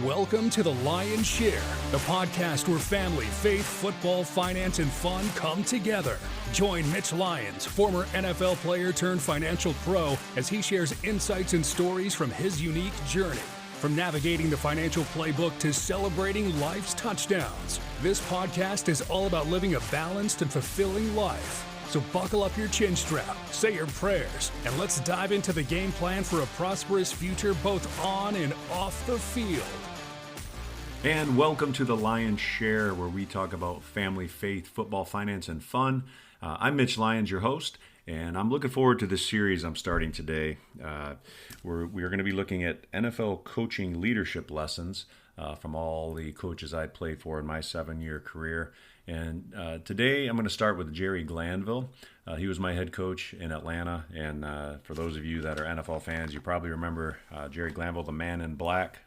Welcome to The Lion's Share, the podcast where family, faith, football, finance, and fun come together. Join Mitch Lyons, former NFL player turned financial pro, as he shares insights and stories from his unique journey. From navigating the financial playbook to celebrating life's touchdowns, this podcast is all about living a balanced and fulfilling life. So buckle up your chin strap, say your prayers, and let's dive into the game plan for a prosperous future both on and off the field. And welcome to The Lion's Share, where we talk about family, faith, football, finance, and fun. I'm Mitch Lyons, your host, and I'm looking forward to this series I'm starting today. We are going to be looking at NFL coaching leadership lessons from all the coaches I played for in my 7-year career. And today I'm going to start with Jerry Glanville. He was my head coach in Atlanta. And for those of you that are NFL fans, you probably remember Jerry Glanville, the man in black,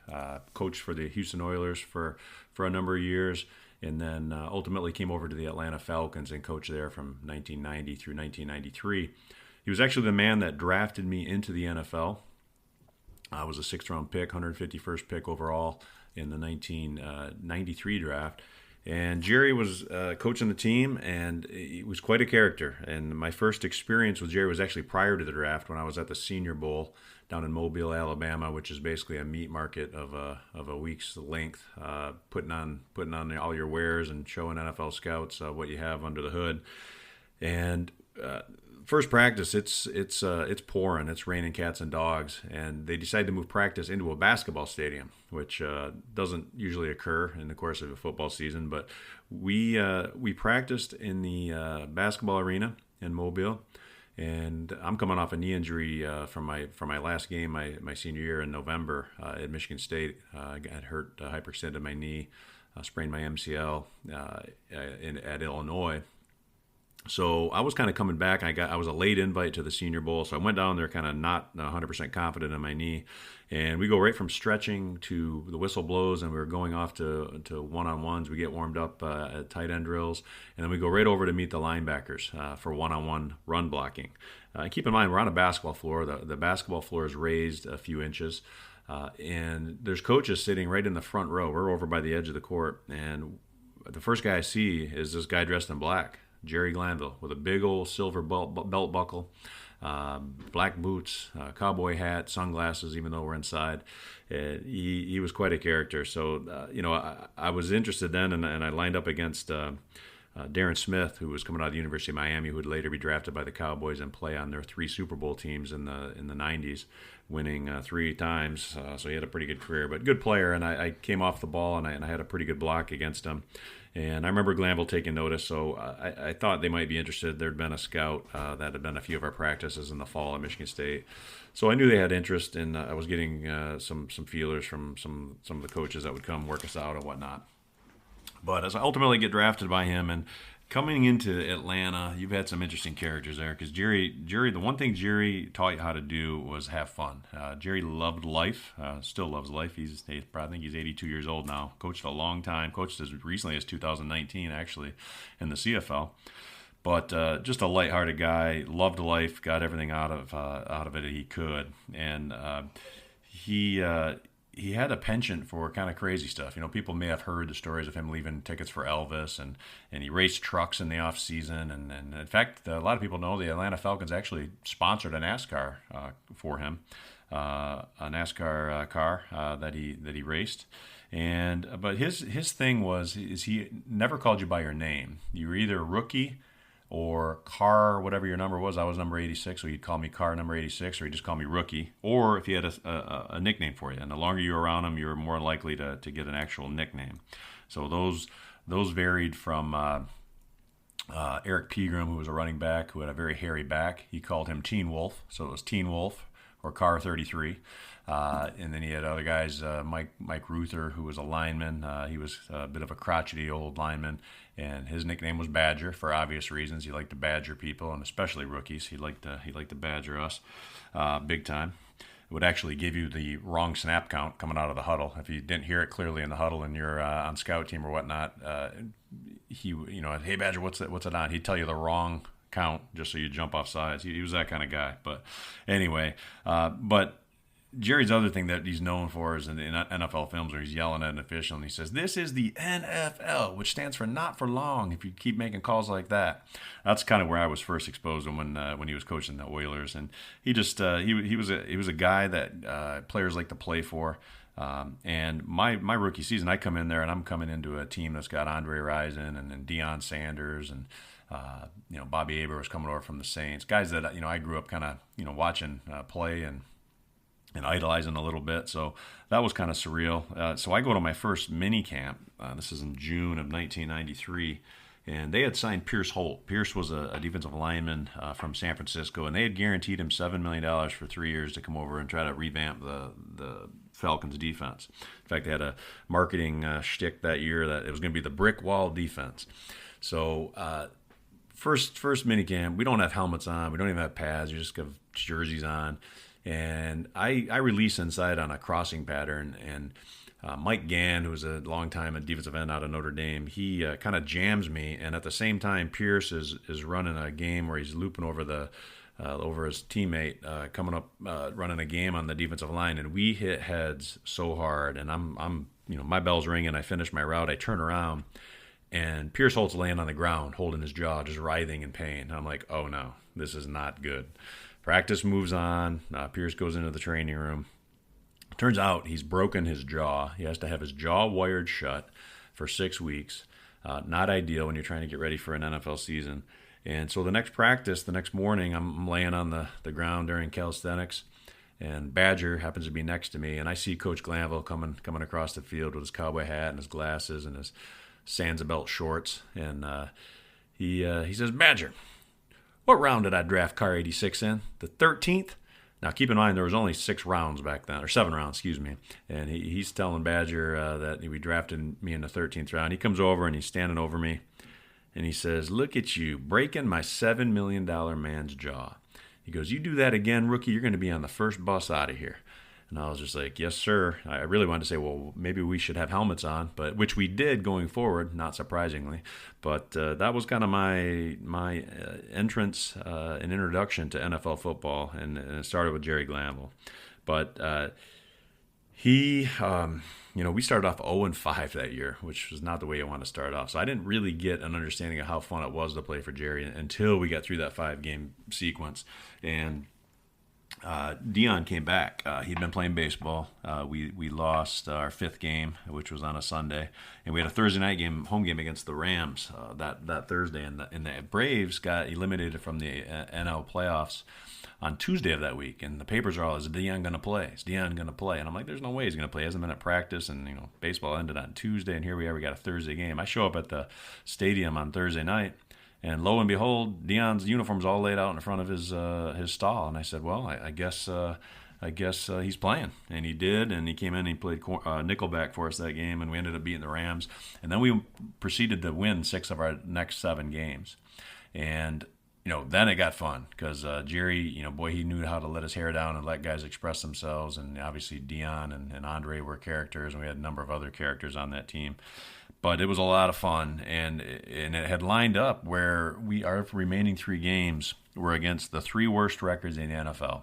coached for the Houston Oilers for a number of years. And then ultimately came over to the Atlanta Falcons and coached there from 1990 through 1993. He was actually the man that drafted me into the NFL. I was a 6th-round pick, 151st pick overall in the 1993 draft. And Jerry was coaching the team, and he was quite a character. And my first experience with Jerry was actually prior to the draft when I was at the Senior Bowl down in Mobile, Alabama, which is basically a meat market of a week's length, putting on all your wares and showing NFL scouts what you have under the hood. And first practice, it's pouring, it's raining cats and dogs, and they decided to move practice into a basketball stadium, which doesn't usually occur in the course of a football season. But we practiced in the basketball arena in Mobile, and I'm coming off a knee injury from my last game, my senior year in November at Michigan State. I got hurt, hyperextended my knee, sprained my MCL at Illinois. So I was kind of coming back. I was a late invite to the Senior Bowl, so I went down there kind of not 100% confident in my knee. And we go right from stretching to the whistle blows, and we were going off to one-on-ones. We get warmed up at tight end drills, and then we go right over to meet the linebackers for one-on-one run blocking. Keep in mind, we're on a basketball floor. The basketball floor is raised a few inches, and there's coaches sitting right in the front row. We're over by the edge of the court, and the first guy I see is this guy dressed in black, Jerry Glanville, with a big old silver belt buckle, black boots, cowboy hat, sunglasses, even though we're inside. He was quite a character. So, I was interested then, and I lined up against Darren Smith, who was coming out of the University of Miami, who would later be drafted by the Cowboys and play on their 3 Super Bowl teams in the 90s, winning 3 times. So he had a pretty good career, but good player. And I came off the ball, and I had a pretty good block against him. And I remember Glanville taking notice, so I thought they might be interested. There'd been a scout that had been a few of our practices in the fall at Michigan State. So I knew they had interest, and I was getting some feelers from some of the coaches that would come work us out and whatnot. But as I ultimately get drafted by him, and coming into Atlanta, you've had some interesting characters there, because Jerry, the one thing Jerry taught you how to do was have fun. Jerry loved life, still loves life. I think he's 82 years old now. Coached a long time, coached as recently as 2019, actually, in the CFL. But just a lighthearted guy, loved life, got everything out of it he could, and he had a penchant for kind of crazy stuff. People may have heard the stories of him leaving tickets for Elvis, and he raced trucks in the off season. And in fact, a lot of people know the Atlanta Falcons actually sponsored a NASCAR for him, a NASCAR car that he raced. But his thing was he never called you by your name. You were either rookie or car, whatever your number was. I was number 86, so he'd call me car number 86, or he'd just call me rookie, or if he had a nickname for you. And the longer you were around him, you were more likely to get an actual nickname. So those varied from Eric Pegram, who was a running back who had a very hairy back. He called him Teen Wolf, so it was Teen Wolf or Car 33. And then he had other guys, Mike Ruther, who was a lineman. He was a bit of a crotchety old lineman, and his nickname was Badger for obvious reasons. He liked to badger people, and especially rookies. He liked to badger us big time. It would actually give you the wrong snap count coming out of the huddle. If you didn't hear it clearly in the huddle and you're on scout team or whatnot, hey Badger, what's it on? He'd tell you the wrong count just so you jump off sides. He was that kind of guy. But anyway, but Jerry's other thing that he's known for is in NFL films where he's yelling at an official and he says, "This is the NFL," which stands for not for long. If you keep making calls like that, that's kind of where I was first exposed to him when he was coaching the Oilers, and he just he was a guy that players like to play for. And my rookie season, I come in there and I'm coming into a team that's got Andre Rison and Deion Sanders and Bobby Aber was coming over from the Saints, guys that I grew up kind of watching play and idolizing a little bit. So that was kind of surreal. So I go to my first mini camp. This is in June of 1993. And they had signed Pierce Holt. Pierce was a defensive lineman from San Francisco, and they had guaranteed him $7 million for 3 years to come over and try to revamp the Falcons' defense. In fact, they had a marketing shtick that year that it was going to be the brick wall defense. So first minicamp, we don't have helmets on. We don't even have pads. You just have jerseys on. And I release inside on a crossing pattern, and Mike Gann, who was a long time a defensive end out of Notre Dame, he kind of jams me, and at the same time, Pierce is running a game where he's looping over over his teammate, coming up running a game on the defensive line, and we hit heads so hard, and I'm my bell's ringing. I finish my route, I turn around, and Pierce Holt's laying on the ground, holding his jaw, just writhing in pain. I'm like, oh no, this is not good. Practice moves on. Pierce goes into the training room. Turns out he's broken his jaw. He has to have his jaw wired shut for 6 weeks. Not ideal when you're trying to get ready for an NFL season. And so the next practice, the next morning, I'm laying on the ground during calisthenics, and Badger happens to be next to me, and I see Coach Glanville coming across the field with his cowboy hat and his glasses and his Sansa-belt shorts. And he says, "Badger, what round did I draft Car 86 in? The 13th? Now, keep in mind, there was only 6 rounds back then, or 7 rounds, excuse me. And he's telling Badger that we drafted me in the 13th round. He comes over, and he's standing over me, and he says, "Look at you, breaking my $7 million man's jaw." He goes, "You do that again, rookie, you're going to be on the first bus out of here." And I was just like, "Yes, sir." I really wanted to say, well, maybe we should have helmets on, but which we did going forward, not surprisingly. But that was kind of my entrance and introduction to NFL football, and it started with Jerry Glanville. But we started off 0-5 that year, which was not the way you want to start off. So I didn't really get an understanding of how fun it was to play for Jerry until we got through that 5-game sequence. And Deion came back. He'd been playing baseball. We lost our 5th game, which was on a Sunday, and we had a Thursday night game, home game against the Rams that Thursday, and the Braves got eliminated from the NL playoffs on Tuesday of that week, and the papers are all, "Is Deion going to play? Is Deion going to play?" And I'm like, there's no way he's going to play. He hasn't been at practice, and baseball ended on Tuesday, and here we are. We got a Thursday game. I show up at the stadium on Thursday night, and lo and behold, Deion's uniform's all laid out in front of his stall. And I said, well, I guess he's playing. And he did, and he came in and he played nickelback for us that game, and we ended up beating the Rams. And then we proceeded to win 6 of our next 7 games. And then it got fun because Jerry, he knew how to let his hair down and let guys express themselves. And obviously Deion and Andre were characters, and we had a number of other characters on that team. But it was a lot of fun, and it had lined up where our remaining 3 games were against the 3 worst records in the NFL.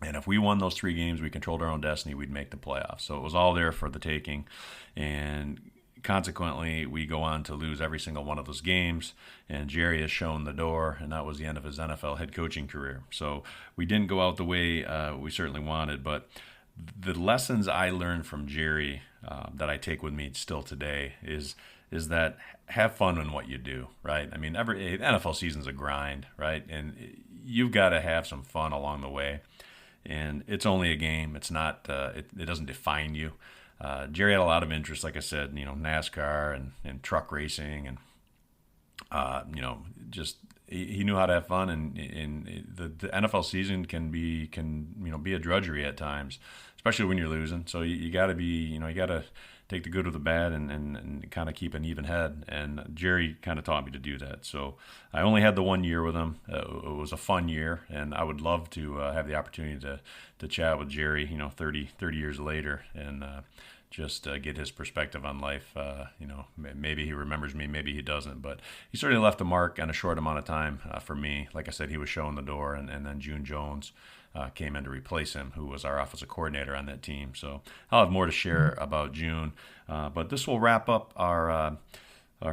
And if we won those 3 games, we controlled our own destiny, we'd make the playoffs. So it was all there for the taking. And consequently, we go on to lose every single one of those games, and Jerry has shown the door, and that was the end of his NFL head coaching career. So we didn't go out the way we certainly wanted, but the lessons I learned from Jerry that I take with me still today is that have fun in what you do, right? I mean, every NFL season's a grind, right? And you've got to have some fun along the way. And it's only a game. It's not. It doesn't define you. Jerry had a lot of interest, like I said, NASCAR and truck racing, and just he knew how to have fun. And the NFL season can be a drudgery at times, especially when you're losing. So you got to be, you got to take the good with the bad and kind of keep an even head. And Jerry kind of taught me to do that. So I only had the 1 year with him. It was a fun year, and I would love to have the opportunity to chat with Jerry, 30 years later, and just get his perspective on life. Maybe he remembers me, maybe he doesn't, but he certainly left a mark on a short amount of time for me. Like I said, he was showing the door, and then June Jones came in to replace him, who was our offensive coordinator on that team. So I'll have more to share about June. But this will wrap up our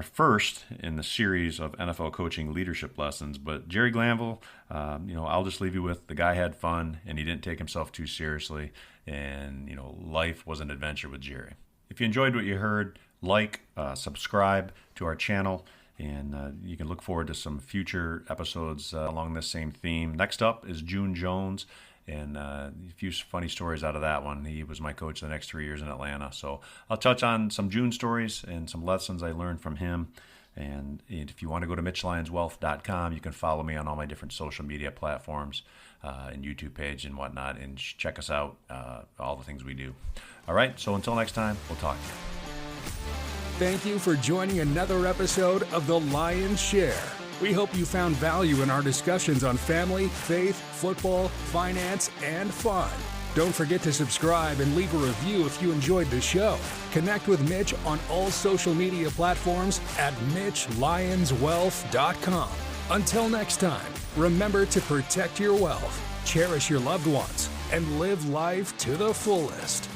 first in the series of NFL coaching leadership lessons. But Jerry Glanville, I'll just leave you with the guy had fun and he didn't take himself too seriously. And, life was an adventure with Jerry. If you enjoyed what you heard, subscribe to our channel, and you can look forward to some future episodes along this same theme. Next up is June Jones, and a few funny stories out of that one. He was my coach the next 3 years in Atlanta. So I'll touch on some June stories and some lessons I learned from him. And if you want to go to MitchLyonsWealth.com, you can follow me on all my different social media platforms and YouTube page and whatnot, and check us out, all the things we do. All right, so until next time, we'll talk. Thank you for joining another episode of The Lion's Share. We hope you found value in our discussions on family, faith, football, finance, and fun. Don't forget to subscribe and leave a review if you enjoyed the show. Connect with Mitch on all social media platforms at MitchLyonsWealth.com. Until next time, remember to protect your wealth, cherish your loved ones, and live life to the fullest.